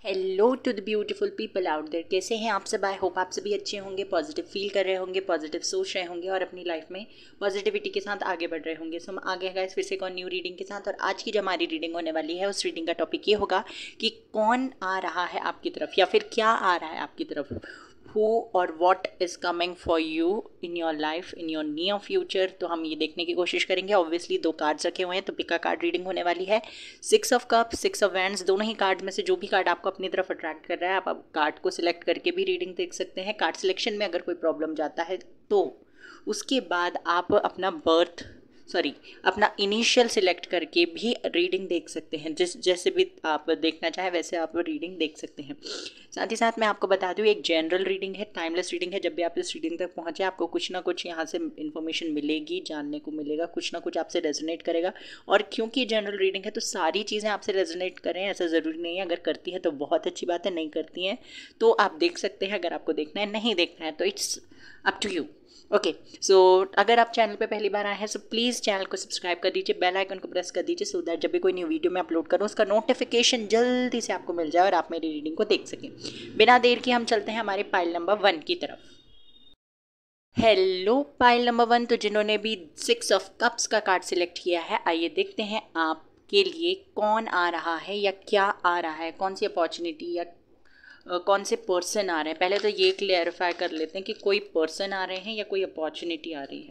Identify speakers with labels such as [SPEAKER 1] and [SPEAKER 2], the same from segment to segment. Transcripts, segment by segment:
[SPEAKER 1] Hello to the beautiful people out there. कैसे हैं आप सब? आई होप आप सभी अच्छे होंगे, पॉजिटिव फील कर रहे होंगे, पॉजिटिव सोच रहे होंगे और अपनी लाइफ में पॉजिटिविटी के साथ आगे बढ़ रहे होंगे। सो हम आगे हैं गाइस फिर से एक और न्यू रीडिंग के साथ। और आज की जो हमारी रीडिंग होने वाली है उस रीडिंग का टॉपिक ये होगा कि कौन आ रहा है आपकी तरफ या फिर क्या आ रहा है आपकी तरफ। हु और what is coming for you in your life, in your near future. तो हम ये देखने की कोशिश करेंगे। ऑब्वियसली दो कार्ड्स रखे हुए हैं तो पिका कार्ड रीडिंग होने वाली है। 6 ऑफ कप, 6 ऑफ वैंड्स, दोनों ही कार्ड में से जो भी कार्ड आपको अपनी तरफ अट्रैक्ट कर रहा है आप कार्ड को सिलेक्ट करके भी रीडिंग देख सकते हैं। कार्ड सिलेक्शन में अगर कोई प्रॉब्लम जाता है तो उसके बाद आप अपना इनिशियल सिलेक्ट करके भी रीडिंग देख सकते हैं। जैसे भी आप देखना चाहें वैसे आप रीडिंग देख सकते हैं। साथ ही साथ मैं आपको बता दूं एक जनरल रीडिंग है, टाइमलेस रीडिंग है। जब भी आप इस रीडिंग तक पहुंचे आपको कुछ ना कुछ यहाँ से इन्फॉर्मेशन मिलेगी, जानने को मिलेगा, कुछ ना कुछ आपसे रेजोनेट करेगा। और क्योंकि जनरल रीडिंग है तो सारी चीज़ें आपसे रेजोनेट करें ऐसा ज़रूरी नहीं है। अगर करती है तो बहुत अच्छी बात है, नहीं करती हैं तो आप देख सकते हैं। अगर आपको देखना है, नहीं देखना है तो it's up to you. Okay, so अगर आप चैनल पे पहली बार आए हैं तो प्लीज़ चैनल को सब्सक्राइब कर दीजिए, बेल आइकन को प्रेस कर दीजिए सो दैट जब भी कोई न्यू वीडियो मैं अपलोड करूँ उसका नोटिफिकेशन जल्दी से आपको मिल जाए और आप मेरी रीडिंग को देख सकें। बिना देर के हम चलते हैं हमारे पाइल नंबर 1 की तरफ। Hello pile number 1। तो जिन्होंने भी 6 ऑफ कप्स का कार्ड सिलेक्ट किया है, आइए देखते हैं आपके लिए कौन आ रहा है या क्या आ रहा है, कौन सी अपॉर्चुनिटी या कौन से पर्सन आ रहे हैं। पहले तो ये क्लियरिफाई कर लेते हैं कि कोई पर्सन आ रहे हैं या कोई अपॉर्चुनिटी आ रही है।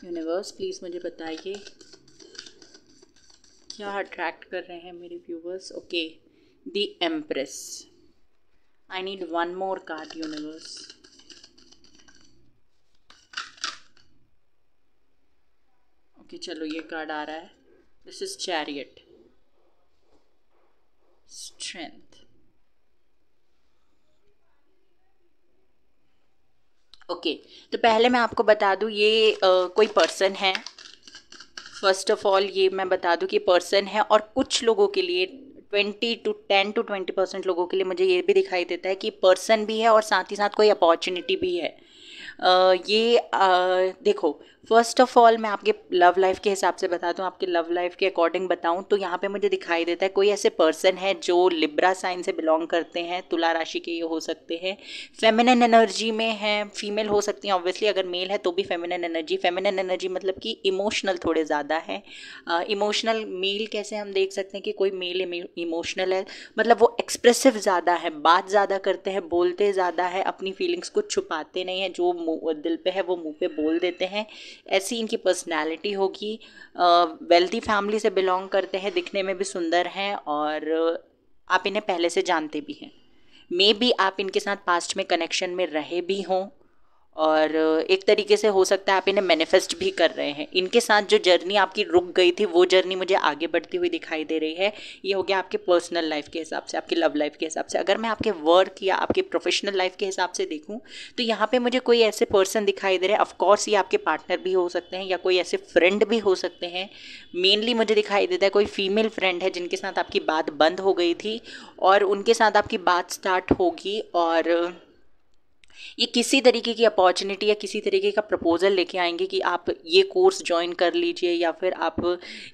[SPEAKER 1] यूनिवर्स प्लीज़ मुझे बताइए क्या अट्रैक्ट कर रहे हैं मेरे viewers. Okay, the empress. I need one more card universe. Okay चलो ये कार्ड आ रहा है। This is chariot, strength. Okay, तो पहले मैं आपको बता दूं ये कोई पर्सन है। फर्स्ट ऑफ ऑल ये मैं बता दूं कि पर्सन है और कुछ लोगों के लिए 10 to 20% लोगों के लिए मुझे ये भी दिखाई देता है कि पर्सन भी है और साथ ही साथ कोई अपॉर्चुनिटी भी है। देखो, फर्स्ट ऑफ ऑल मैं आपके लव लाइफ के हिसाब से बता दूं, आपके लव लाइफ के अकॉर्डिंग बताऊं तो यहाँ पे मुझे दिखाई देता है कोई ऐसे पर्सन है जो लिब्रा साइन से बिलोंग करते हैं, तुला राशि के ये हो सकते हैं, फेमिनिन एनर्जी में है, फीमेल हो सकती हैं ऑब्वियसली, अगर मेल है तो भी फेमिनिन एनर्जी मतलब कि इमोशनल थोड़े ज़्यादा है। इमोशनल मेल कैसे हम देख सकते हैं कि कोई मेल इमोशनल है, मतलब वो एक्सप्रेसिव ज़्यादा है, बात ज़्यादा करते हैं, बोलते ज़्यादा है, अपनी फीलिंग्स को छुपाते नहीं हैं, जो दिल पे है वो मुंह पे बोल देते हैं, ऐसी इनकी पर्सनैलिटी होगी। वेल्दी फैमिली से बिलोंग करते हैं, दिखने में भी सुंदर हैं और आप इन्हें पहले से जानते भी हैं। मे बी आप इनके साथ पास्ट में कनेक्शन में रहे भी हों और एक तरीके से हो सकता है आप इन्हें मैनिफेस्ट भी कर रहे हैं। इनके साथ जो जर्नी आपकी रुक गई थी वो जर्नी मुझे आगे बढ़ती हुई दिखाई दे रही है। ये हो गया आपके पर्सनल लाइफ के हिसाब से, आपकी लव लाइफ के हिसाब से। अगर मैं आपके वर्क या आपके प्रोफेशनल लाइफ के हिसाब से देखूं तो यहाँ पे मुझे कोई ऐसे पर्सन दिखाई दे रहे हैं। ऑफकोर्स ये आपके पार्टनर भी हो सकते हैं या कोई ऐसे फ्रेंड भी हो सकते हैं। मेनली मुझे दिखाई देता है कोई फीमेल फ्रेंड है जिनके साथ आपकी बात बंद हो गई थी और उनके साथ आपकी बात स्टार्ट होगी और ये किसी तरीके की अपॉर्चुनिटी या किसी तरीके का प्रपोजल लेके आएंगे कि आप ये कोर्स ज्वाइन कर लीजिए या फिर आप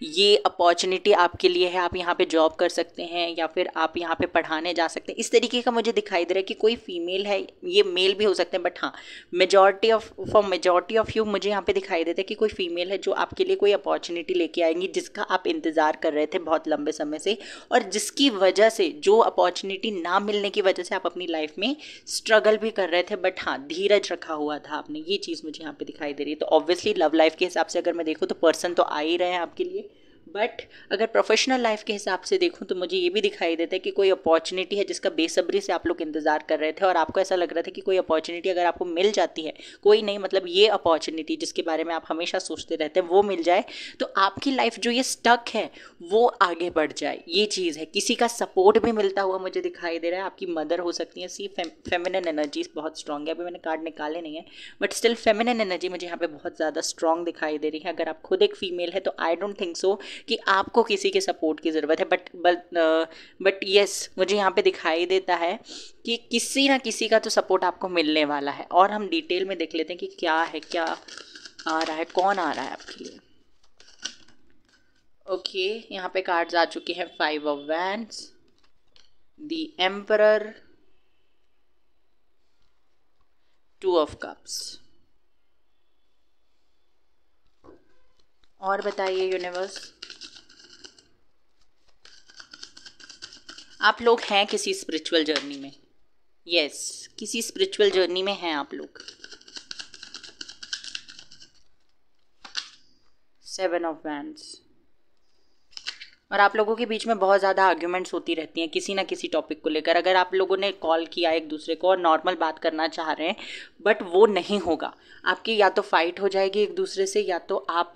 [SPEAKER 1] ये अपॉर्चुनिटी आपके लिए है, आप यहाँ पे जॉब कर सकते हैं या फिर आप यहाँ पे पढ़ाने जा सकते हैं। इस तरीके का मुझे दिखाई दे रहा है कि कोई फीमेल है, ये मेल भी हो सकते हैं बट हाँ मेजॉरिटी ऑफ यू मुझे यहाँ पे दिखाई देता है कि कोई फीमेल है जो आपके लिए कोई अपॉर्चुनिटी लेके आएंगी जिसका आप इंतज़ार कर रहे थे बहुत लंबे समय से और जिसकी वजह से, जो अपॉर्चुनिटी ना मिलने की वजह से आप अपनी लाइफ में स्ट्रगल भी कर रहे थे बट हाँ धीरज रखा हुआ था आपने। ये चीज़ मुझे यहाँ पे दिखाई दे रही है। तो ऑब्वियसली लव लाइफ के हिसाब से अगर मैं देखूँ तो पर्सन तो आ ही रहे हैं आपके लिए, बट अगर प्रोफेशनल लाइफ के हिसाब से देखूं तो मुझे ये भी दिखाई देता है कि कोई अपॉर्चुनिटी है जिसका बेसब्री से आप लोग इंतजार कर रहे थे और आपको ऐसा लग रहा था कि कोई अपॉर्चुनिटी अगर आपको मिल जाती है, कोई नहीं मतलब ये अपॉर्चुनिटी जिसके बारे में आप हमेशा सोचते रहते हैं वो मिल जाए तो आपकी लाइफ जो ये स्टक है वो आगे बढ़ जाए। ये चीज़ है। किसी का सपोर्ट भी मिलता हुआ मुझे दिखाई दे रहा है। आपकी मदर हो सकती है। सी फेमिनिन एनर्जीज बहुत स्ट्रांग है। अभी मैंने कार्ड निकाले नहीं है बट स्टिल फेमिनिन एनर्जी मुझे यहाँ पे बहुत ज़्यादा स्ट्रांग दिखाई दे रही है। अगर आप खुद एक फीमेल है तो आई डोंट थिंक सो कि आपको किसी के सपोर्ट की ज़रूरत है, बट यस मुझे यहाँ पे दिखाई देता है कि किसी ना किसी का तो सपोर्ट आपको मिलने वाला है। और हम डिटेल में देख लेते हैं कि क्या है, क्या आ रहा है, कौन आ रहा है आपके लिए। ओके, यहाँ पे कार्ड्स आ चुके हैं 5 of wands, the emperor, 2 of cups. और बताइए यूनिवर्स, आप लोग हैं किसी स्पिरिचुअल जर्नी में? यस, किसी स्पिरिचुअल जर्नी में हैं आप लोग। 7 ऑफ वैंड्स। और आप लोगों के बीच में बहुत ज़्यादा आर्ग्यूमेंट्स होती रहती हैं किसी ना किसी टॉपिक को लेकर। अगर आप लोगों ने कॉल किया एक दूसरे को और नॉर्मल बात करना चाह रहे हैं, बट वो नहीं होगा, आपकी या तो फाइट हो जाएगी एक दूसरे से, या तो आप,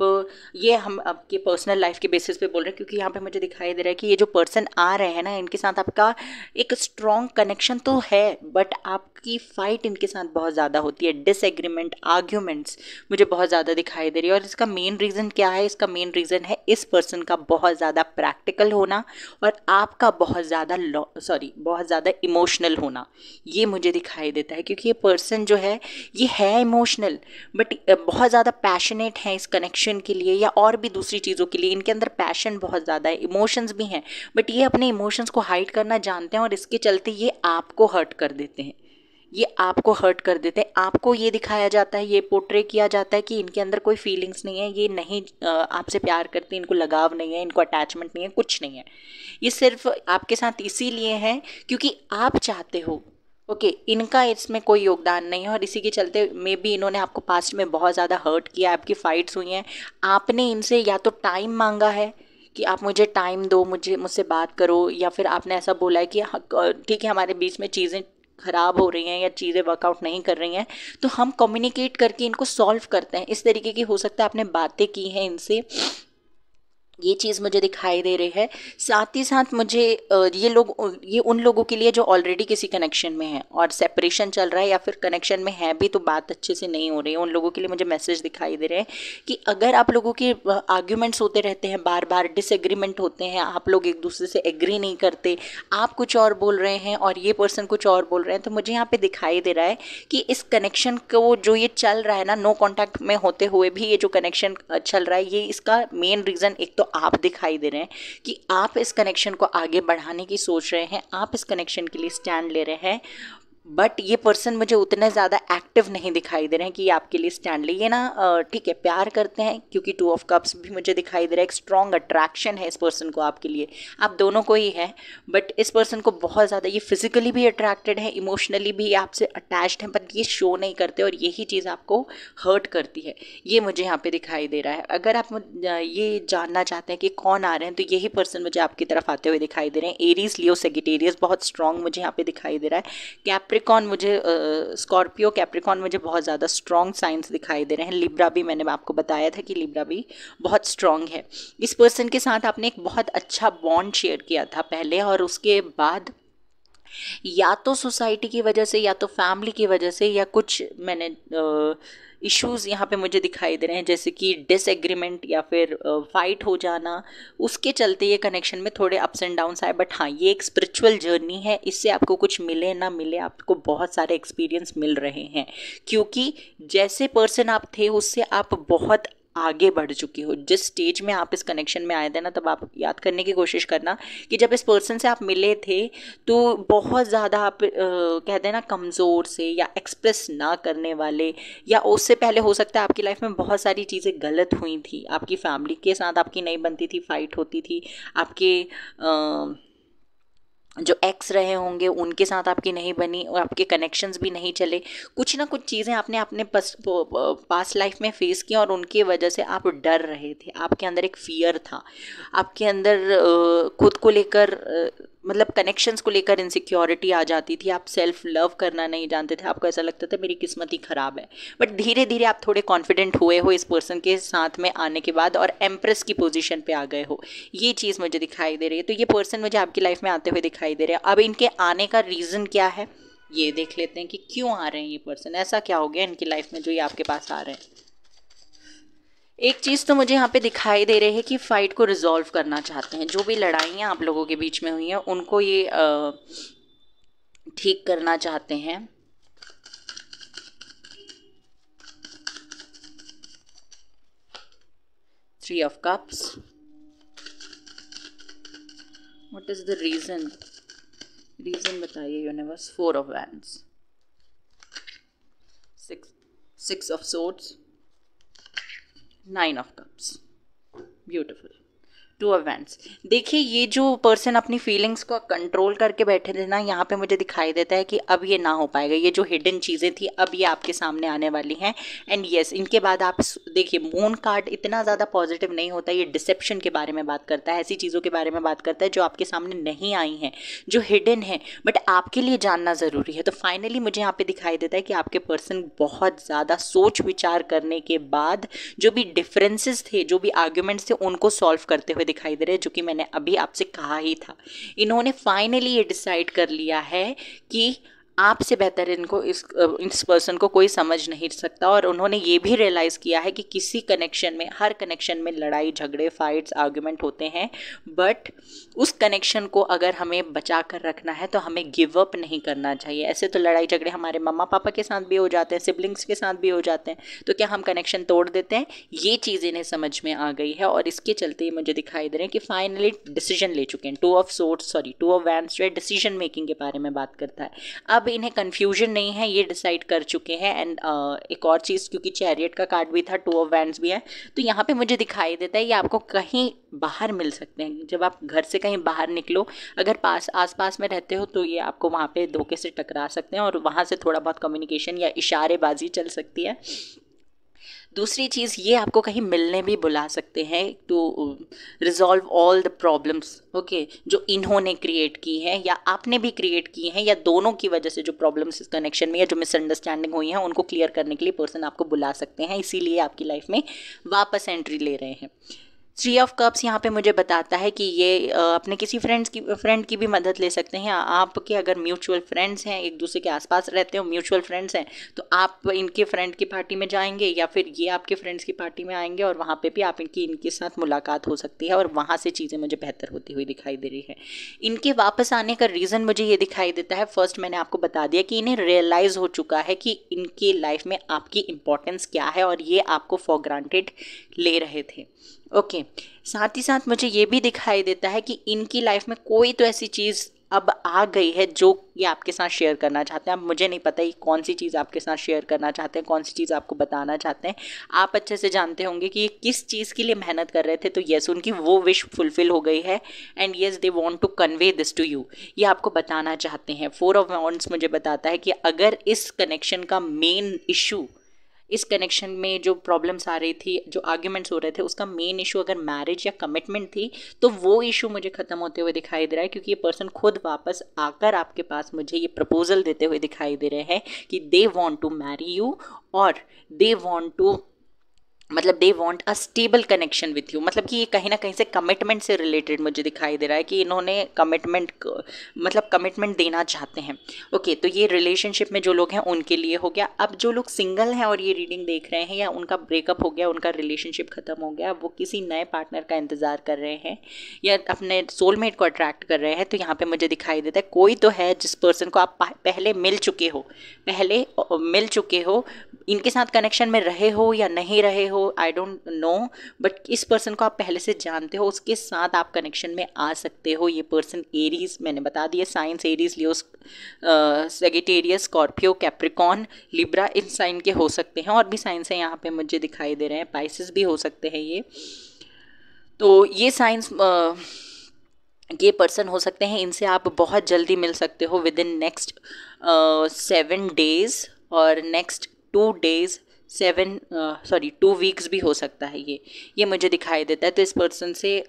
[SPEAKER 1] ये हम आपके पर्सनल लाइफ के बेसिस पे बोल रहे हैं, क्योंकि यहाँ पे मुझे दिखाई दे रहा है कि ये जो पर्सन आ रहे हैं ना, इनके साथ आपका एक स्ट्रॉन्ग कनेक्शन तो है, बट आपकी फाइट इनके साथ बहुत ज़्यादा होती है। डिसएग्रीमेंट, आर्ग्यूमेंट्स मुझे बहुत ज़्यादा दिखाई दे रही है। और इसका मेन रीज़न क्या है? इसका मेन रीज़न है इस पर्सन का बहुत ज़्यादा प्रैक्टिकल होना और आपका बहुत ज़्यादा इमोशनल होना। ये मुझे दिखाई देता है, क्योंकि ये पर्सन जो है ये है इमोशनल, बट बहुत ज़्यादा पैशनेट है इस कनेक्शन के लिए या और भी दूसरी चीज़ों के लिए। इनके अंदर पैशन बहुत ज़्यादा है, इमोशंस भी हैं, बट ये अपने इमोशंस को हाइड करना जानते हैं और इसके चलते ये आपको हर्ट कर देते हैं। ये आपको हर्ट कर देते हैं। आपको ये दिखाया जाता है, ये पोर्ट्रे किया जाता है कि इनके अंदर कोई फीलिंग्स नहीं है, ये नहीं आपसे प्यार करते, इनको लगाव नहीं है, इनको अटैचमेंट नहीं है, कुछ नहीं है। ये सिर्फ आपके साथ इसीलिए है क्योंकि आप चाहते हो। ओके, इनका इसमें कोई योगदान नहीं है और इसी के चलते मे बी इन्होंने आपको पास्ट में बहुत ज़्यादा हर्ट किया, आपकी फाइट्स हुई हैं। आपने इनसे या तो टाइम मांगा है कि आप मुझे टाइम दो, मुझसे बात करो, या फिर आपने ऐसा बोला है कि ठीक है हमारे बीच में चीज़ें ख़राब हो रही हैं या चीज़ें वर्कआउट नहीं कर रही हैं, तो हम कम्युनिकेट करके इनको सॉल्व करते हैं। इस तरीके की हो सकता है आपने बातें की हैं इनसे, ये चीज़ मुझे दिखाई दे रही है। साथ ही साथ मुझे ये उन लोगों के लिए जो ऑलरेडी किसी कनेक्शन में है और सेपरेशन चल रहा है, या फिर कनेक्शन में है भी तो बात अच्छे से नहीं हो रही है, उन लोगों के लिए मुझे मैसेज दिखाई दे रहे हैं कि अगर आप लोगों के आर्ग्यूमेंट्स होते रहते हैं, बार बार डिसएग्रीमेंट होते हैं, आप लोग एक दूसरे से एग्री नहीं करते, आप कुछ और बोल रहे हैं और ये पर्सन कुछ और बोल रहे हैं, तो मुझे यहाँ पे दिखाई दे रहा है कि इस कनेक्शन को जो ये चल रहा है ना, नो कॉन्टैक्ट में होते हुए भी ये जो कनेक्शन चल रहा है, ये इसका मेन रीज़न एक तो आप दिखाई दे रहे हैं कि आप इस कनेक्शन को आगे बढ़ाने की सोच रहे हैं, आप इस कनेक्शन के लिए स्टैंड ले रहे हैं, बट ये पर्सन मुझे उतने ज़्यादा एक्टिव नहीं दिखाई दे रहे हैं कि ये आपके लिए स्टैंड ले। ये ना ठीक है, प्यार करते हैं, क्योंकि 2 ऑफ कप्स भी मुझे दिखाई दे रहा है, एक स्ट्रॉन्ग अट्रैक्शन है इस पर्सन को आपके लिए, आप दोनों को ही है, बट इस पर्सन को बहुत ज़्यादा ये फिजिकली भी अट्रैक्टेड है, इमोशनली भी आपसे अटैच्ड है, बट ये शो नहीं करते और यही चीज़ आपको हर्ट करती है। ये मुझे यहाँ पे दिखाई दे रहा है। अगर आप ये जानना चाहते हैं कि कौन आ रहे हैं, तो यही पर्सन मुझे आपकी तरफ आते हुए दिखाई दे रहे हैं। एरीज, लियो, सेजिटेरियस बहुत स्ट्रॉन्ग मुझे यहाँ पे दिखाई दे रहा है। कैप्रिकॉन मुझे, स्कॉर्पियो, कैप्रिकॉन मुझे बहुत ज़्यादा स्ट्रॉन्ग साइंस दिखाई दे रहे हैं। लिब्रा भी, मैंने आपको बताया था कि लिब्रा भी बहुत स्ट्रॉन्ग है। इस पर्सन के साथ आपने एक बहुत अच्छा बॉन्ड शेयर किया था पहले, और उसके बाद या तो सोसाइटी की वजह से या तो फैमिली की वजह से या कुछ मैंने इश्यूज़ यहाँ पे मुझे दिखाई दे रहे हैं, जैसे कि डिसएग्रीमेंट या फिर फाइट हो जाना, उसके चलते ये कनेक्शन में थोड़े अप्स एंड डाउन्स आए। बट हाँ, ये एक स्पिरिचुअल जर्नी है, इससे आपको कुछ मिले ना मिले, आपको बहुत सारे एक्सपीरियंस मिल रहे हैं, क्योंकि जैसे पर्सन आप थे उससे आप बहुत आगे बढ़ चुके हो। जिस स्टेज में आप इस कनेक्शन में आए थे ना, तब आप याद करने की कोशिश करना कि जब इस पर्सन से आप मिले थे तो बहुत ज़्यादा आप कहते हैं ना कमज़ोर से या एक्सप्रेस ना करने वाले, या उससे पहले हो सकता है आपकी लाइफ में बहुत सारी चीज़ें गलत हुई थी, आपकी फैमिली के साथ आपकी नहीं बनती थी, फाइट होती थी, आपके जो एक्स रहे होंगे उनके साथ आपकी नहीं बनी और आपके कनेक्शंस भी नहीं चले। कुछ ना कुछ चीज़ें आपने अपने पास्ट लाइफ में फेस की और उनकी वजह से आप डर रहे थे, आपके अंदर एक फियर था, आपके अंदर खुद को लेकर मतलब कनेक्शंस को लेकर इनसिक्योरिटी आ जाती थी, आप सेल्फ लव करना नहीं जानते थे, आपको ऐसा लगता था मेरी किस्मत ही ख़राब है। बट धीरे धीरे आप थोड़े कॉन्फिडेंट हुए हो इस पर्सन के साथ में आने के बाद और एम्प्रेस की पोजीशन पे आ गए हो, ये चीज़ मुझे दिखाई दे रही है। तो ये पर्सन मुझे आपकी लाइफ में आते हुए दिखाई दे रहे हैं। अब इनके आने का रीज़न क्या है ये देख लेते हैं कि क्यों आ रहे हैं ये पर्सन, ऐसा क्या हो गया इनकी लाइफ में जो ये आपके पास आ रहे हैं। एक चीज़ तो मुझे यहाँ पे दिखाई दे रही है कि फ़ाइट को रिजॉल्व करना चाहते हैं, जो भी लड़ाइयाँ आप लोगों के बीच में हुई हैं उनको ये ठीक करना चाहते हैं। Three of cups, what is the reason, reason बताइए universe. 4 of wands, 6 of swords, 9 of cups, beautiful. 2 of wands. देखिए ये जो पर्सन अपनी फीलिंग्स को कंट्रोल करके बैठे थे ना, यहाँ पे मुझे दिखाई देता है कि अब ये ना हो पाएगा। ये जो हिडन चीज़ें थी अब ये आपके सामने आने वाली हैं। एंड यस, इनके बाद आप देखिए मून कार्ड इतना ज़्यादा पॉजिटिव नहीं होता। ये डिसेप्शन के बारे में बात करता है, ऐसी चीज़ों के बारे में बात करता है जो आपके सामने नहीं आई हैं, जो हिडन है बट आपके लिए जानना ज़रूरी है। तो फाइनली मुझे यहाँ पे दिखाई देता है कि आपके पर्सन बहुत ज़्यादा सोच विचार करने के बाद जो भी डिफरेंसेस थे, जो भी आर्ग्यूमेंट्स थे, उनको सॉल्व करते हुए दिखाई दे रहे हैं, जो कि मैंने अभी आपसे कहा ही था। इन्होंने फाइनली ये डिसाइड कर लिया है कि आपसे बेहतर इनको इस पर्सन को कोई समझ नहीं सकता। और उन्होंने ये भी रियलाइज़ किया है कि किसी कनेक्शन में, हर कनेक्शन में लड़ाई झगड़े, फाइट्स, आर्ग्यूमेंट होते हैं, बट उस कनेक्शन को अगर हमें बचा कर रखना है तो हमें गिव अप नहीं करना चाहिए। ऐसे तो लड़ाई झगड़े हमारे मम्मा पापा के साथ भी हो जाते हैं, सिबलिंग्स के साथ भी हो जाते हैं, तो क्या हम कनेक्शन तोड़ देते हैं? ये चीज़ इन्हें समझ में आ गई है और इसके चलते मुझे दिखाई दे रहे हैं कि फाइनली डिसीजन ले चुके हैं। 2 ऑफ वैंड्स जो है डिसीजन मेकिंग के बारे में बात करता है। अब इन्हें कंफ्यूजन नहीं है, ये डिसाइड कर चुके हैं। एंड एक और चीज़, क्योंकि चैरियट का कार्ड भी था, 2 ऑफ वैंड्स भी है, तो यहाँ पे मुझे दिखाई देता है ये आपको कहीं बाहर मिल सकते हैं। जब आप घर से कहीं बाहर निकलो, अगर आस-पास में रहते हो तो ये आपको वहाँ पे धोखे से टकरा सकते हैं और वहाँ से थोड़ा बहुत कम्युनिकेशन या इशारेबाजी चल सकती है। दूसरी चीज़, ये आपको कहीं मिलने भी बुला सकते हैं to resolve all the problems, okay, जो इन्होंने क्रिएट की हैं या आपने भी क्रिएट की हैं, या दोनों की वजह से जो प्रॉब्लम्स इस कनेक्शन में या जो मिसअंडरस्टैंडिंग हुई हैं उनको क्लियर करने के लिए पर्सन आपको बुला सकते हैं। इसीलिए आपकी लाइफ में वापस एंट्री ले रहे हैं। 3 ऑफ कप्स यहाँ पे मुझे बताता है कि ये अपने किसी फ्रेंड की भी मदद ले सकते हैं। आपके अगर म्यूचुअल फ्रेंड्स हैं, एक दूसरे के आसपास रहते हो, म्यूचुअल फ्रेंड्स हैं, तो आप इनके फ्रेंड की पार्टी में जाएंगे या फिर ये आपके फ्रेंड्स की पार्टी में आएंगे और वहाँ पे भी आप इनके साथ मुलाकात हो सकती है और वहाँ से चीज़ें मुझे बेहतर होती हुई दिखाई दे रही है। इनके वापस आने का रीज़न मुझे ये दिखाई देता है, फर्स्ट मैंने आपको बता दिया कि इन्हें रियलाइज़ हो चुका है कि इनकी लाइफ में आपकी इम्पोर्टेंस क्या है और ये आपको फॉर ग्रांटेड ले रहे थे। ओके, साथ ही साथ मुझे ये भी दिखाई देता है कि इनकी लाइफ में कोई तो ऐसी चीज़ अब आ गई है जो ये आपके साथ शेयर करना चाहते हैं। अब मुझे नहीं पता ये कौन सी चीज़ आपके साथ शेयर करना चाहते हैं, कौन सी चीज़ आपको बताना चाहते हैं। आप अच्छे से जानते होंगे कि ये किस चीज़ के लिए मेहनत कर रहे थे। तो यस, उनकी वो विश फुलफिल हो गई है and yes they want to convey this to you, ये आपको बताना चाहते हैं। 4 ऑफ वॉन्ड्स मुझे बताता है कि अगर इस कनेक्शन का मेन इशू, इस कनेक्शन में जो प्रॉब्लम्स आ रही थी, जो आर्ग्यूमेंट्स हो रहे थे, उसका मेन इशू अगर मैरिज या कमिटमेंट थी, तो वो इशू मुझे ख़त्म होते हुए दिखाई दे रहा है, क्योंकि ये पर्सन खुद वापस आकर आपके पास मुझे ये प्रपोजल देते हुए दिखाई दे रहे हैं कि they want to marry you और दे वांट टू, मतलब they want a stable connection with you. मतलब कि ये कहीं ना कहीं से कमिटमेंट से रिलेटेड मुझे दिखाई दे रहा है कि इन्होंने कमिटमेंट देना चाहते हैं। ओके, तो ये रिलेशनशिप में जो लोग हैं उनके लिए हो गया। अब जो लोग सिंगल हैं और ये रीडिंग देख रहे हैं या उनका ब्रेकअप हो गया, उनका रिलेशनशिप ख़त्म हो गया, वो किसी नए पार्टनर का इंतज़ार कर रहे हैं या अपने सोलमेट को अट्रैक्ट कर रहे हैं, तो यहाँ पर मुझे दिखाई देता है कोई तो है जिस पर्सन को आप पहले मिल चुके हो, इनके साथ कनेक्शन में रहे हो या नहीं रहे हो, आई डोंट नो, बट इस पर्सन को आप पहले से जानते हो, उसके साथ आप कनेक्शन में आ सकते हो। ये पर्सन एरीज, मैंने बता दिया साइंस, एरीज, लियो, सेजिटेरियस, स्कॉर्पियो, कैप्रिकॉन, लिब्रा, इन साइन के हो सकते हैं। और भी साइंस हैं यहाँ पे मुझे दिखाई दे रहे हैं, पाइसेस भी हो सकते हैं ये। तो ये साइंस ये पर्सन हो सकते हैं, इनसे आप बहुत जल्दी मिल सकते हो विद इन नेक्स्ट 7 days और नेक्स्ट 2 days, 2 वीक्स भी हो सकता है ये मुझे दिखाई देता है। तो इस पर्सन से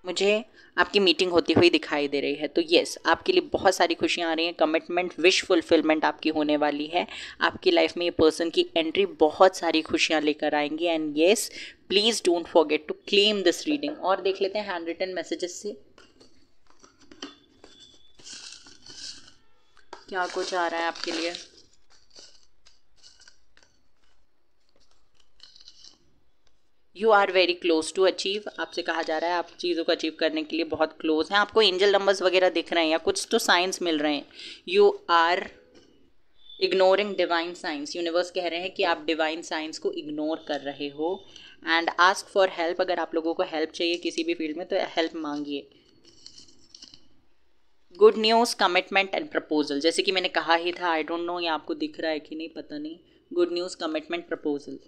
[SPEAKER 1] मुझे आपकी मीटिंग होती हुई दिखाई दे रही है। तो येस, आपके लिए बहुत सारी खुशियाँ आ रही हैं, कमिटमेंट, विश फुलफिलमेंट आपकी होने वाली है। आपकी लाइफ में ये पर्सन की एंट्री बहुत सारी खुशियाँ लेकर आएंगी। And yes, please don't forget to claim this reading. और देख लेते हैं हैंड रिटन मैसेजेस से क्या कुछ आ रहा है आपके लिए। You are very close to achieve, आपसे कहा जा रहा है आप चीज़ों को अचीव करने के लिए बहुत क्लोज हैं। आपको एंजल नंबर्स वगैरह दिख रहे हैं या कुछ तो साइंस मिल रहे हैं। You are ignoring divine science, universe कह रहे हैं कि आप डिवाइन साइंस को इग्नोर कर रहे हो। एंड आस्क फॉर हेल्प, अगर आप लोगों को हेल्प चाहिए किसी भी फील्ड में तो हेल्प मांगिए। Good news, commitment and proposal. जैसे कि मैंने कहा ही था, आई डोंट नो ये आपको दिख रहा है कि नहीं, पता नहीं। Good news, commitment, proposal.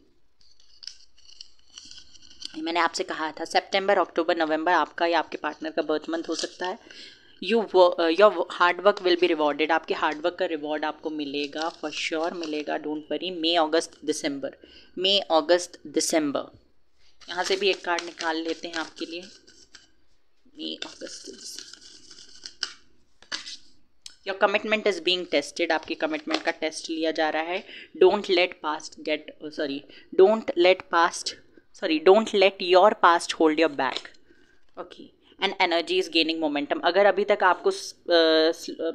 [SPEAKER 1] मैंने आपसे कहा था सितंबर, अक्टूबर, नवंबर आपका या आपके पार्टनर का बर्थ मंथ हो सकता है। Your hard work will be rewarded. आपके हार्ड वर्क का रिवॉर्ड आपको मिलेगा, फॉर श्योर मिलेगा, डोंट वरी। मई, अगस्त, दिसंबर। मई, अगस्त, दिसंबर। यहाँ से भी एक कार्ड निकाल लेते हैं आपके लिए। मई, अगस्त। Your commitment is being tested. आपकी कमिटमेंट का टेस्ट लिया जा रहा है। Don't let past get don't let your past hold your back. Okay. And energy is gaining momentum. अगर अभी तक आपको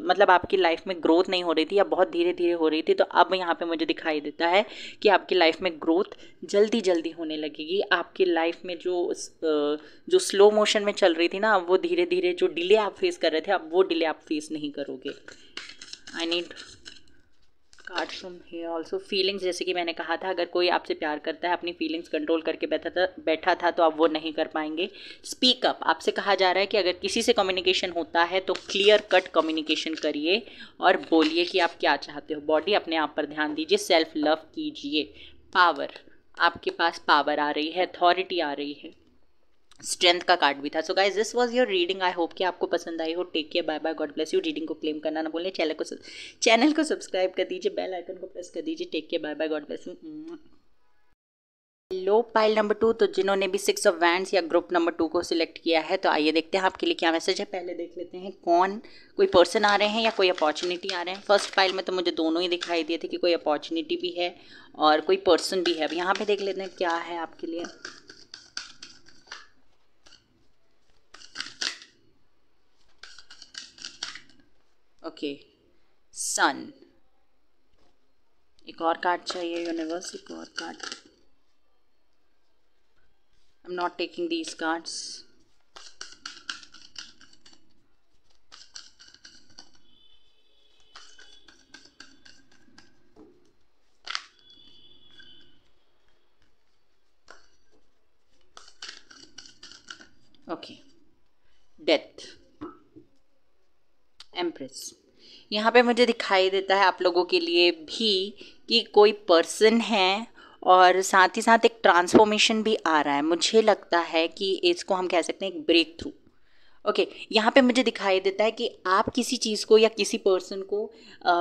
[SPEAKER 1] मतलब आपकी लाइफ में ग्रोथ नहीं हो रही थी या बहुत धीरे धीरे हो रही थी, तो अब यहाँ पे मुझे दिखाई देता है कि आपकी लाइफ में ग्रोथ जल्दी जल्दी होने लगेगी। आपकी लाइफ में जो स्लो मोशन में चल रही थी ना, वो धीरे धीरे जो डिले आप फेस कर रहे थे, अब वो डिले आप फेस नहीं करोगे। I need card from here also. Feelings, जैसे कि मैंने कहा था, अगर कोई आपसे प्यार करता है, अपनी फीलिंग्स कंट्रोल करके बैठा था तो आप वो नहीं कर पाएंगे। Speak up. आपसे कहा जा रहा है कि अगर किसी से कम्युनिकेशन होता है तो क्लियर कट कम्युनिकेशन करिए और बोलिए कि आप क्या चाहते हो। बॉडी, अपने आप पर ध्यान दीजिए, सेल्फ लव कीजिए। पावर, आपके पास पावर आ रही है, अथॉरिटी आ रही है। स्ट्रेंथ का कार्ड भी था। So guys, this was your reading. I hope कि आपको पसंद आई हो। Take care, bye bye, God bless you. Reading को क्लेम करना ना भूलें। चैनल को सब्सक्राइब कर दीजिए, बेल आइकन को प्रेस कर दीजिए। Take care, bye bye, God bless you. लो पाइल नंबर 2, तो जिन्होंने भी 6 ऑफ वैंड्स या ग्रुप नंबर 2 को सिलेक्ट किया है, तो आइए देखते हैं आपके लिए क्या मैसेज है। पहले देख लेते हैं कोई पर्सन आ रहे हैं या कोई अपॉर्चुनिटी आ रहे हैं। फर्स्ट पाइल में तो मुझे दोनों ही दिखाई दिए थे कि कोई अपॉर्चुनिटी भी है और कोई पर्सन भी है। अब यहाँ पे देख लेते हैं क्या है आपके लिए। ओके, सन। एक और कार्ड चाहिए यूनिवर्स, एक और card. I am not taking these cards. Okay, death, empress. यहाँ पे मुझे दिखाई देता है आप लोगों के लिए भी कि कोई पर्सन है और साथ ही साथ एक ट्रांसफॉर्मेशन भी आ रहा है। मुझे लगता है कि इसको हम कह सकते हैं एक ब्रेक थ्रू। ओके, यहाँ पे मुझे दिखाई देता है कि आप किसी चीज़ को या किसी पर्सन को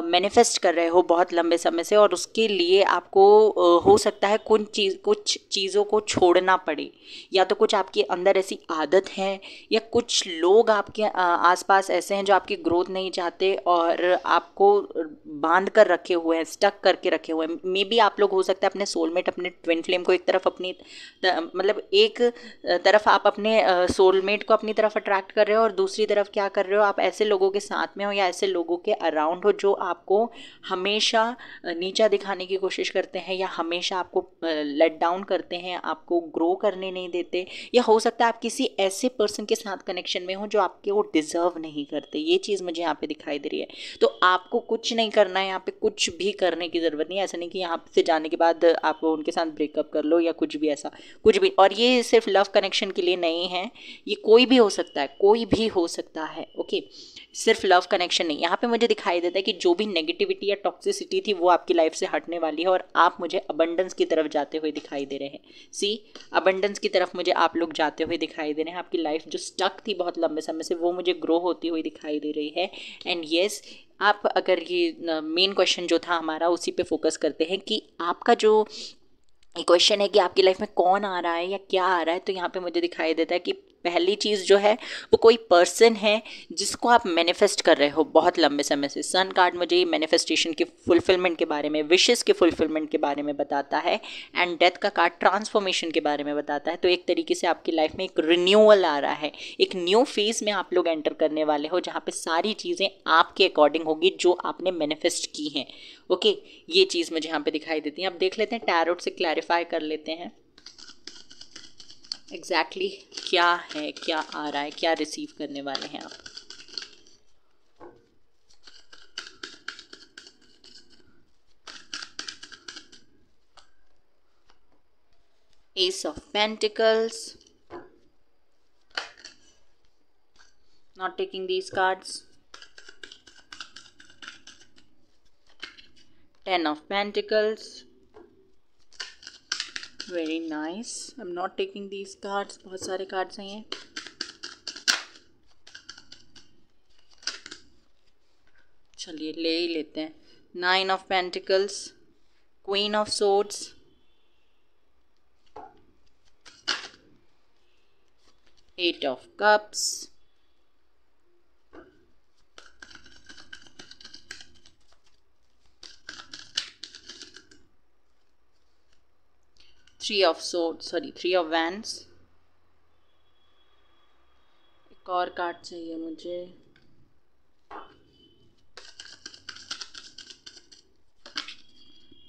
[SPEAKER 1] मैनिफेस्ट कर रहे हो बहुत लंबे समय से, और उसके लिए आपको हो सकता है कुछ चीज़ों को छोड़ना पड़े, या तो कुछ आपके अंदर ऐसी आदत है, या कुछ लोग आपके आसपास ऐसे हैं जो आपकी ग्रोथ नहीं चाहते और आपको बांध कर रखे हुए हैं, स्टक करके रखे हुए हैं। मे बी आप लोग हो सकता है अपने सोलमेट, अपने ट्विन फ्लेम को एक तरफ मतलब एक तरफ आप अपने सोलमेट को अपनी तरफ अट्रैक्ट कर रहे हो, और दूसरी तरफ क्या कर रहे हो, आप ऐसे लोगों के साथ में हो या ऐसे लोगों के अराउंड हो जो आपको हमेशा नीचा दिखाने की कोशिश करते हैं, या हमेशा आपको लेट डाउन करते हैं, आपको ग्रो करने नहीं देते। या हो सकता है आप किसी ऐसे पर्सन के साथ कनेक्शन में हो जो आपके वो डिजर्व नहीं करते। ये चीज़ मुझे यहाँ पे दिखाई दे रही है। तो आपको कुछ नहीं करना है यहाँ पे, कुछ भी करने की ज़रूरत नहीं है। ऐसा नहीं कि यहाँ से जाने के बाद आप उनके साथ ब्रेकअप कर लो या कुछ भी ऐसा, कुछ भी। और ये सिर्फ लव कनेक्शन के लिए नहीं है, ये कोई भी हो सकता है, कोई भी हो सकता है। ओके, सिर्फ लव कनेक्शन नहीं। यहाँ पे मुझे दिखाई देता है कि जो भी नेगेटिविटी या टॉक्सिसिटी थी वो आपकी लाइफ से हटने वाली है, और आप मुझे अबंडेंस की तरफ जाते हुए दिखाई दे रहे हैं। सी, अबंडेंस की तरफ मुझे आप लोग जाते हुए दिखाई दे रहे हैं। आपकी लाइफ जो स्टक थी बहुत लंबे समय से, वो मुझे ग्रो होती हुई दिखाई दे रही है। एंड येस, आप अगर ये मेन क्वेश्चन जो था हमारा, उसी पे फोकस करते हैं कि आपका जो क्वेश्चन है कि आपकी लाइफ में कौन आ रहा है या क्या आ रहा है, तो यहाँ पे मुझे दिखाई देता है कि पहली चीज़ जो है वो कोई पर्सन है जिसको आप मैनिफेस्ट कर रहे हो बहुत लंबे समय से। सन कार्ड मुझे मैनिफेस्टेशन के फुलफिलमेंट के बारे में, विशेस के फुलफिलमेंट के बारे में बताता है, एंड डेथ का कार्ड ट्रांसफॉर्मेशन के बारे में बताता है। तो एक तरीके से आपकी लाइफ में एक रिन्यूअल आ रहा है, एक न्यू फेज में आप लोग एंटर करने वाले हो, जहाँ पे सारी चीज़ें आपके अकॉर्डिंग होगी जो आपने मैनिफेस्ट की हैं। ओके, ये चीज़ मुझे यहाँ पे दिखाई देती है। अब देख लेते हैं, टैरोट से क्लैरिफाई कर लेते हैं एग्जैक्टली क्या है, क्या आ रहा है, क्या रिसीव करने वाले हैं आप। S of pentacles, not taking these cards. 10 of Pentacles. Very nice. I'm not taking these cards. बहुत सारे cards हैं ये. चलिए ले ही लेते हैं. 9 of Pentacles, Queen of Swords, Eight of Cups, Three of Wands. एक और कार्ड चाहिए मुझे.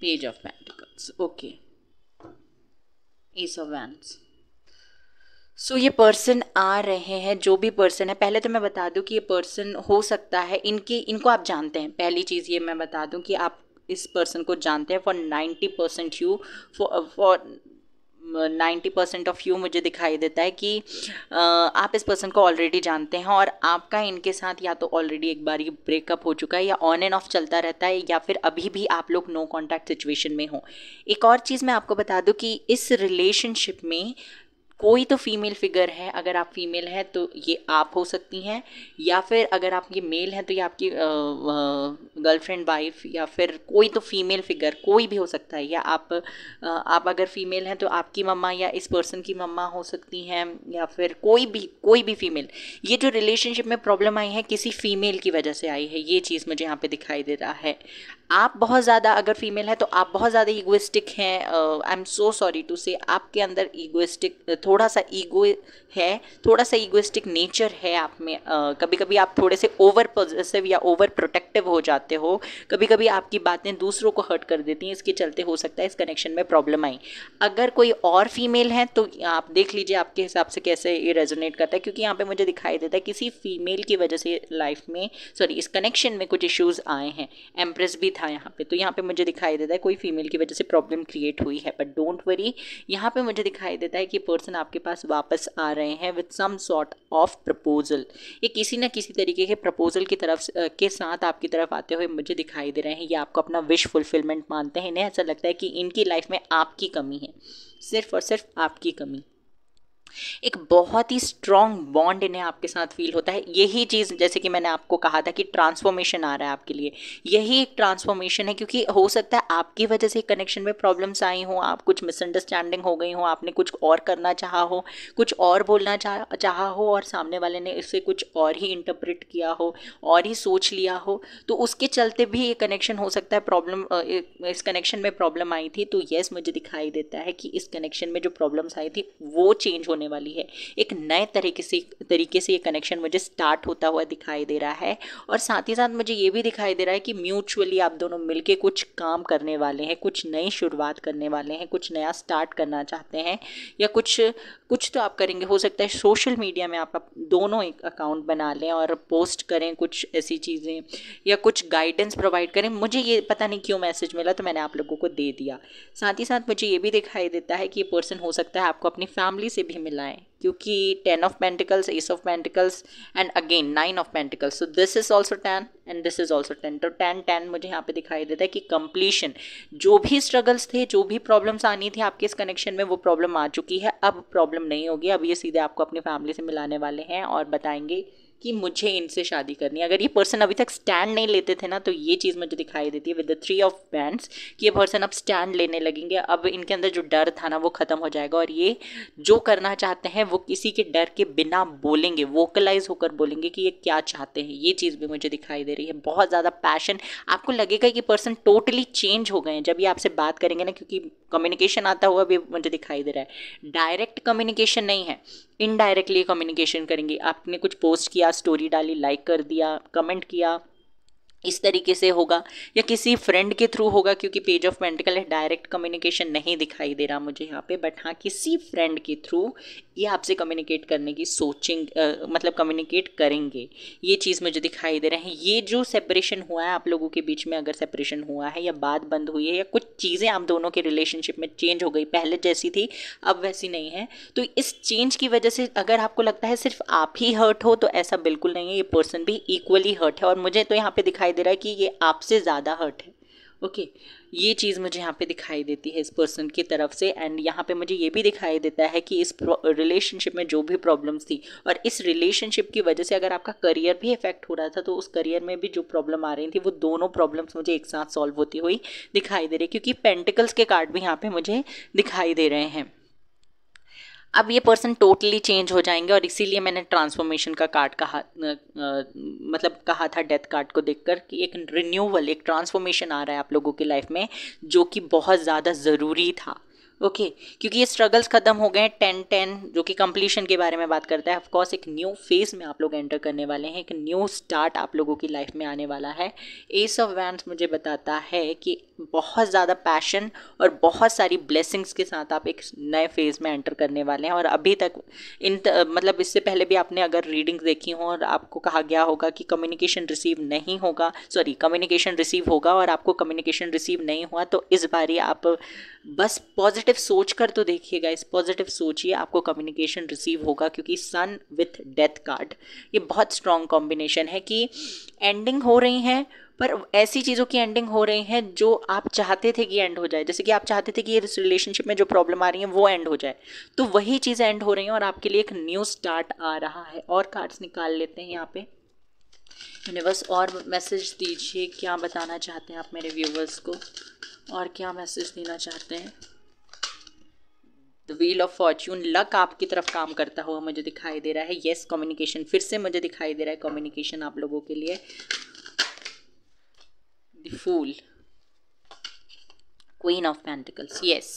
[SPEAKER 1] Page of Pentacles. Okay. Ace of Wands. सो ये पर्सन आ रहे हैं. जो भी पर्सन है, पहले तो मैं बता दूं कि ये पर्सन हो सकता है इनको आप जानते हैं. पहली चीज़ ये मैं बता दूं कि आप इस पर्सन को जानते हैं. For 90% you, for 90% of you मुझे दिखाई देता है कि आप इस पर्सन को ऑलरेडी जानते हैं और आपका इनके साथ या तो ऑलरेडी एक बार ये ब्रेकअप हो चुका है या ऑन एंड ऑफ चलता रहता है या फिर अभी भी आप लोग नो कॉन्टैक्ट सिचुएशन में हो. एक और चीज़ मैं आपको बता दूं कि इस रिलेशनशिप में कोई तो फीमेल फिगर है. अगर आप फीमेल हैं तो ये आप हो सकती हैं, या फिर अगर आप ये मेल हैं तो ये आपकी गर्लफ्रेंड, वाइफ, या फिर कोई तो फीमेल फिगर कोई भी हो सकता है. या आप अगर फीमेल हैं तो आपकी मम्मा या इस पर्सन की मम्मा हो सकती हैं, या फिर कोई भी फीमेल. ये जो रिलेशनशिप में प्रॉब्लम आई है किसी फीमेल की वजह से आई है. ये चीज़ मुझे यहाँ पे दिखाई दे रहा है. आप बहुत ज़्यादा, अगर फीमेल है तो आप बहुत ज़्यादा ईगोइस्टिक हैं. I am so sorry to say, आपके अंदर ईगोइस्टिक, थोड़ा सा ईगो है, थोड़ा सा ईगोइस्टिक नेचर है आप में. कभी कभी आप थोड़े से ओवर पॉजिटिव या ओवर प्रोटेक्टिव हो जाते हो. कभी कभी आपकी बातें दूसरों को हर्ट कर देती हैं. इसके चलते हो सकता है इस कनेक्शन में प्रॉब्लम आई. अगर कोई और फीमेल है तो आप देख लीजिए आपके हिसाब से कैसे ये रेजोनेट करता है, क्योंकि यहाँ पे मुझे दिखाई देता है किसी फीमेल की वजह से लाइफ में, इस कनेक्शन में कुछ इश्यूज आए हैं. एम्प्रेस भी था यहाँ पे, तो यहाँ पे मुझे दिखाई देता है कोई फीमेल की वजह से प्रॉब्लम क्रिएट हुई है. बट डोंट वरी, यहाँ पे मुझे दिखाई देता है कि पर्सन आपके पास वापस आ रहे हैं with some sort of proposal. ये किसी न किसी तरीके के प्रपोजल की तरफ के साथ आपकी तरफ आते हुए मुझे दिखाई दे रहे हैं. ये आपको अपना विश फुलफिलमेंट मानते हैं. इन्हें ऐसा लगता है कि इनकी लाइफ में आपकी कमी है, सिर्फ और सिर्फ आपकी कमी. एक बहुत ही स्ट्रॉन्ग बॉन्ड इन्हें आपके साथ फील होता है. यही चीज़, जैसे कि मैंने आपको कहा था कि ट्रांसफॉर्मेशन आ रहा है आपके लिए, यही एक ट्रांसफॉर्मेशन है. क्योंकि हो सकता है आपकी वजह से कनेक्शन में प्रॉब्लम्स आई हों, आप कुछ मिसअंडरस्टैंडिंग हो गई हो, आपने कुछ और करना चाहा हो, कुछ और बोलना चाहा हो और सामने वाले ने इसे कुछ और ही इंटरप्रेट किया हो, और ही सोच लिया हो. तो उसके चलते भी ये कनेक्शन हो सकता है प्रॉब्लम, इस कनेक्शन में प्रॉब्लम आई थी. तो येस, मुझे दिखाई देता है कि इस कनेक्शन में जो प्रॉब्लम्स आई थी वो चेंज होने वाली है. एक नए तरीके से ये कनेक्शन मुझे स्टार्ट होता हुआ दिखाई दे रहा है. और साथ ही साथ मुझे ये भी दिखाई दे रहा है कि म्यूचुअली आप दोनों मिलके कुछ काम करने वाले हैं, कुछ नई शुरुआत करने वाले हैं, कुछ नया स्टार्ट करना चाहते हैं, या कुछ तो आप करेंगे. हो सकता है सोशल मीडिया में आप दोनों एक अकाउंट बना लें और पोस्ट करें कुछ ऐसी चीज़ें, या कुछ गाइडेंस प्रोवाइड करें. मुझे ये पता नहीं क्यों मैसेज मिला तो मैंने आप लोगों को दे दिया. साथ ही साथ मुझे ये भी दिखाई देता है कि ये पर्सन हो सकता है आपको अपनी फैमिली से भी मिलाएं, क्योंकि 10 of Pentacles, Ace of Pentacles and again 9 of Pentacles. So this is also 10 and this is also 10. तो 10 मुझे यहाँ पे दिखाई देता है कि कंप्लीशन, जो भी स्ट्रगल्स थे, जो भी प्रॉब्लम्स आनी थी आपके इस कनेक्शन में, वो प्रॉब्लम आ चुकी है. अब प्रॉब्लम नहीं होगी. अब ये सीधे आपको अपनी फैमिली से मिलाने वाले हैं और बताएंगे कि मुझे इनसे शादी करनी है. अगर ये पर्सन अभी तक स्टैंड नहीं लेते थे ना, तो ये चीज़ मुझे दिखाई देती है विद द 3 of Wands कि ये पर्सन अब स्टैंड लेने लगेंगे. अब इनके अंदर जो डर था ना वो ख़त्म हो जाएगा, और ये जो करना चाहते हैं वो किसी के डर के बिना बोलेंगे, वोकलाइज होकर बोलेंगे कि ये क्या चाहते हैं. ये चीज़ भी मुझे दिखाई दे रही है. बहुत ज़्यादा पैशन, आपको लगेगा कि पर्सन टोटली चेंज हो गए हैं जब ये आपसे बात करेंगे ना, क्योंकि कम्युनिकेशन आता हुआ भी मुझे दिखाई दे रहा है. डायरेक्ट कम्युनिकेशन नहीं है, इनडायरेक्टली कम्युनिकेशन करेंगे. आपने कुछ पोस्ट किया, स्टोरी डाली, लाइक कर दिया, कमेंट किया, इस तरीके से होगा, या किसी फ्रेंड के थ्रू होगा, क्योंकि पेज ऑफ पेंटिकल है. डायरेक्ट कम्युनिकेशन नहीं दिखाई दे रहा मुझे यहाँ पे, बट हाँ किसी फ्रेंड के थ्रू ये आपसे कम्युनिकेट करने की मतलब कम्युनिकेट करेंगे. ये चीज़ मुझे दिखाई दे रहे हैं. ये जो सेपरेशन हुआ है आप लोगों के बीच में, अगर सेपरेशन हुआ है या बात बंद हुई है या कुछ चीज़ें आप दोनों के रिलेशनशिप में चेंज हो गई, पहले जैसी थी अब वैसी नहीं है, तो इस चेंज की वजह से अगर आपको लगता है सिर्फ आप ही हर्ट हो, तो ऐसा बिल्कुल नहीं है. ये पर्सन भी इक्वली हर्ट है, और मुझे तो यहाँ पे दिखाई दे रहा है कि ये आपसे ज़्यादा हर्ट है. ओके ये चीज़ मुझे यहाँ पे दिखाई देती है इस पर्सन की तरफ से। एंड यहाँ पे मुझे ये भी दिखाई देता है कि इस रिलेशनशिप में जो भी प्रॉब्लम्स थी और इस रिलेशनशिप की वजह से अगर आपका करियर भी इफेक्ट हो रहा था तो उस करियर में भी जो प्रॉब्लम आ रही थी वो दोनों प्रॉब्लम्स मुझे एक साथ सॉल्व होती हुई दिखाई दे रही, क्योंकि पेंटिकल्स के कार्ड भी यहाँ पे मुझे दिखाई दे रहे हैं। अब ये पर्सन टोटली चेंज हो जाएंगे और इसीलिए मैंने ट्रांसफॉर्मेशन का कार्ड कहा, मतलब कहा था डेथ कार्ड को देखकर कि एक रिन्यूअल, एक ट्रांसफॉर्मेशन आ रहा है आप लोगों की लाइफ में जो कि बहुत ज़्यादा ज़रूरी था। ओके क्योंकि ये स्ट्रगल्स खत्म हो गए। 10-10 जो कि कंप्लीशन के बारे में बात करता है। ऑफ कोर्स एक न्यू फेज में आप लोग एंटर करने वाले हैं, एक न्यू स्टार्ट आप लोगों की लाइफ में आने वाला है। एस ऑफ वैंड्स मुझे बताता है कि बहुत ज़्यादा पैशन और बहुत सारी ब्लेसिंग्स के साथ आप एक नए फेज में एंटर करने वाले हैं। और अभी तक मतलब इससे पहले भी आपने अगर रीडिंग्स देखी हो और आपको कहा गया होगा कि कम्युनिकेशन रिसीव नहीं होगा, सॉरी कम्युनिकेशन रिसीव होगा और आपको कम्युनिकेशन रिसीव नहीं हुआ, तो इस बारी आप बस पॉजिटिव सोच कर तो देखिएगा, इस पॉजिटिव सोचिए, आपको कम्युनिकेशन रिसीव होगा। क्योंकि सन विथ डेथ कार्ड ये बहुत स्ट्रॉन्ग कॉम्बिनेशन है कि एंडिंग हो रही हैं, पर ऐसी चीज़ों की एंडिंग हो रही हैं जो आप चाहते थे कि एंड हो जाए। जैसे कि आप चाहते थे कि इस रिलेशनशिप में जो प्रॉब्लम आ रही है वो एंड हो जाए, तो वही चीज़ें एंड हो रही हैं और आपके लिए एक न्यू स्टार्ट आ रहा है। और कार्ड्स निकाल लेते हैं यहाँ पे यूनिवर्स, और मैसेज दीजिए, क्या बताना चाहते हैं आप मेरे व्यूवर्स को और क्या मैसेज देना चाहते हैं। The wheel of Fortune, luck आपकी तरफ काम करता हुआ मुझे दिखाई दे रहा है। येस कम्युनिकेशन फिर से मुझे दिखाई दे रहा है, कम्युनिकेशन आप लोगों के लिए। The fool, queen of pentacles, yes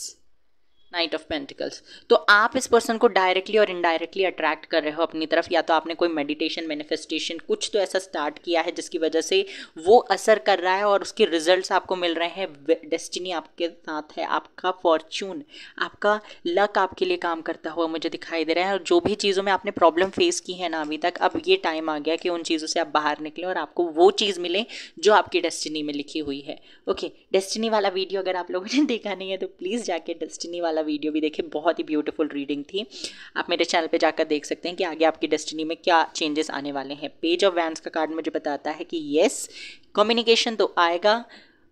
[SPEAKER 1] knight of pentacles. तो आप इस पर्सन को डायरेक्टली और इनडायरेक्टली अट्रैक्ट कर रहे हो अपनी तरफ, या तो आपने कोई मेडिटेशन, मैनिफेस्टेशन कुछ तो ऐसा स्टार्ट किया है जिसकी वजह से वो असर कर रहा है और उसके रिजल्ट्स आपको मिल रहे हैं। डेस्टिनी आपके साथ है, आपका फॉर्च्यून, आपका लक आपके लिए काम करता हुआ मुझे दिखाई दे रहा है। और जो भी चीज़ों में आपने प्रॉब्लम फेस की है ना अभी तक, अब ये टाइम आ गया कि उन चीज़ों से आप बाहर निकलें और आपको वो चीज़ मिले जो आपकी डेस्टिनी में लिखी हुई है। ओके डेस्टिनी वाला वीडियो अगर आप लोगों ने देखा नहीं है तो प्लीज़ जाके डेस्टिनी वाला वीडियो भी देखें, बहुत ही ब्यूटीफुल रीडिंग थी। आप मेरे चैनल पे जाकर देख सकते हैं कि आगे आपकी डेस्टिनी में क्या चेंजेस आने वाले हैं। पेज ऑफ वैंड्स का कार्ड मुझे बताता है कि येस कम्युनिकेशन तो आएगा।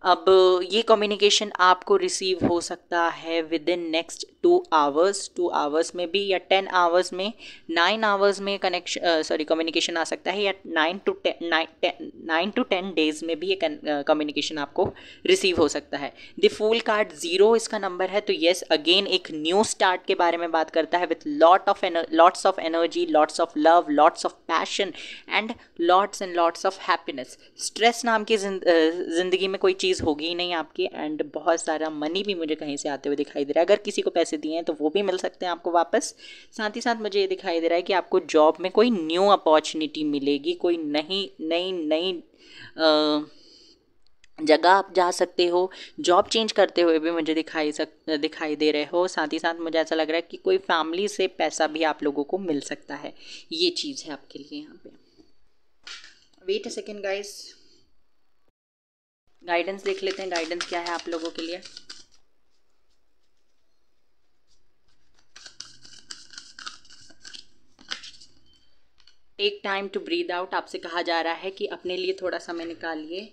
[SPEAKER 1] अब ये कम्युनिकेशन आपको रिसीव हो सकता है with in next 2 hours, 2 hours में भी, या 10 आवर्स में, 9 आवर्स में कम्युनिकेशन आ सकता है, या 9 to 10 डेज में भी ये कम्युनिकेशन आपको रिसीव हो सकता है। द फूल कार्ड 0 इसका नंबर है, तो येस अगेन एक न्यू स्टार्ट के बारे में बात करता है with lots of energy, lots of love, lots of passion and lots of happiness. Stress नाम की जिंदगी में कोई चीज़ होगी ही नहीं आपकी, एंड बहुत सारा मनी भी मुझे कहीं से आते हुए दिखाई दे रहा है। अगर किसी को पैसे दिए हैं तो वो भी मिल सकते हैं आपको वापस। साथ ही साथ मुझे ये दिखाई दे रहा है कि आपको जॉब में कोई न्यू अपॉर्चुनिटी मिलेगी, कोई नई जगह आप जा सकते हो, जॉब चेंज करते हुए भी मुझे दिखाई दे रहे हो। साथ ही साथ मुझे ऐसा लग रहा है कि कोई फैमिली से पैसा भी आप लोगों को मिल सकता है। ये चीज़ है आपके लिए यहाँ पे। Wait a second guys, guidance देख लेते हैं, गाइडेंस क्या है आप लोगों के लिए। Take time to breathe out, आपसे कहा जा रहा है कि अपने लिए थोड़ा समय निकालिए।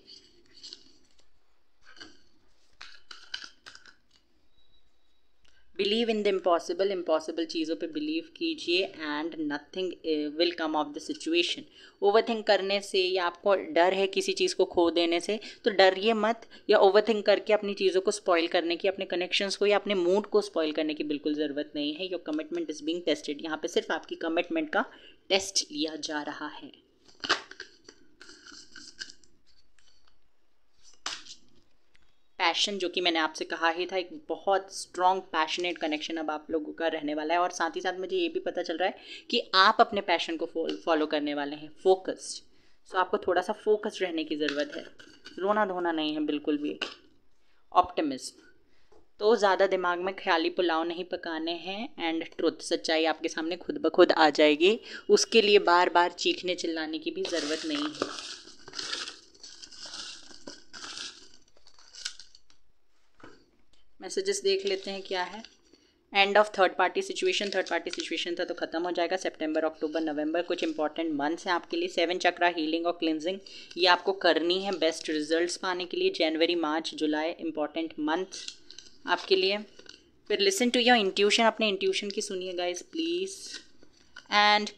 [SPEAKER 1] Believe in the impossible, impossible चीज़ों पे बिलीव कीजिए and nothing will come of the situation. Overthink करने से या आपको डर है किसी चीज़ को खो देने से तो डरिए मत, या ओवरथिंक करके अपनी चीज़ों को स्पॉइल करने की, अपने कनेक्शंस को या अपने मूड को स्पॉइल करने की बिल्कुल ज़रूरत नहीं है। Your commitment is being tested, यहाँ पे सिर्फ आपकी कमिटमेंट का टेस्ट लिया जा रहा है। पैशन, जो कि मैंने आपसे कहा ही था, एक बहुत स्ट्रॉन्ग पैशनेट कनेक्शन अब आप लोगों का रहने वाला है। और साथ ही साथ मुझे ये भी पता चल रहा है कि आप अपने पैशन को फॉलो करने वाले हैं, फोकस्ड। सो आपको थोड़ा सा फोकस्ड रहने की ज़रूरत है, रोना धोना नहीं है बिल्कुल भी। ऑप्टिमिज्म, तो ज़्यादा दिमाग में ख्याली पुलाव नहीं पकाने हैं। एंड ट्रुथ, सच्चाई आपके सामने खुद ब खुद आ जाएगी, उसके लिए बार बार चीखने चिल्लाने की भी ज़रूरत नहीं है। मैसेजेस देख लेते हैं क्या है। End of third party situation था तो ख़त्म हो जाएगा। सितंबर, अक्टूबर, नवंबर कुछ इंपॉर्टेंट मंथ्स हैं आपके लिए। 7 चक्रा हीलिंग और क्लिनजिंग ये आपको करनी है बेस्ट रिजल्ट्स पाने के लिए। जनवरी, मार्च, जुलाई इंपॉर्टेंट मंथ आपके लिए। फिर लिसन टू योर इंट्यूशन, अपने इंट्यूशन की सुनिए guys please. And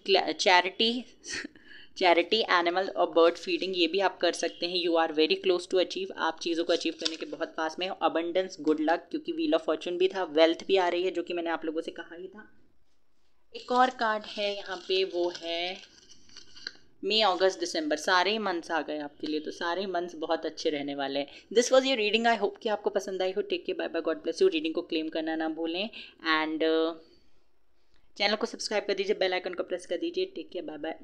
[SPEAKER 1] charity animal और बर्ड फीडिंग ये भी आप कर सकते हैं। You are very close to achieve, आप चीज़ों को अचीव करने के बहुत पास में हो। अबंडेंस, गुड लक क्योंकि व्हील ऑफ फॉर्चून भी था, वेल्थ भी आ रही है जो कि मैंने आप लोगों से कहा ही था। एक और कार्ड है यहाँ पे, वो है मई, अगस्त, दिसंबर, सारे मंथ्स आ गए आपके लिए, तो सारे मंथ्स बहुत अच्छे रहने वाले हैं। This was your reading, I hope कि आपको पसंद आई हो। Take care, bye bye, God bless you. Reading को क्लेम करना ना भूलें एंड चैनल को सब्सक्राइब कर दीजिए, बेल आइकन को प्रेस कर दीजिए। Take care, bye bye.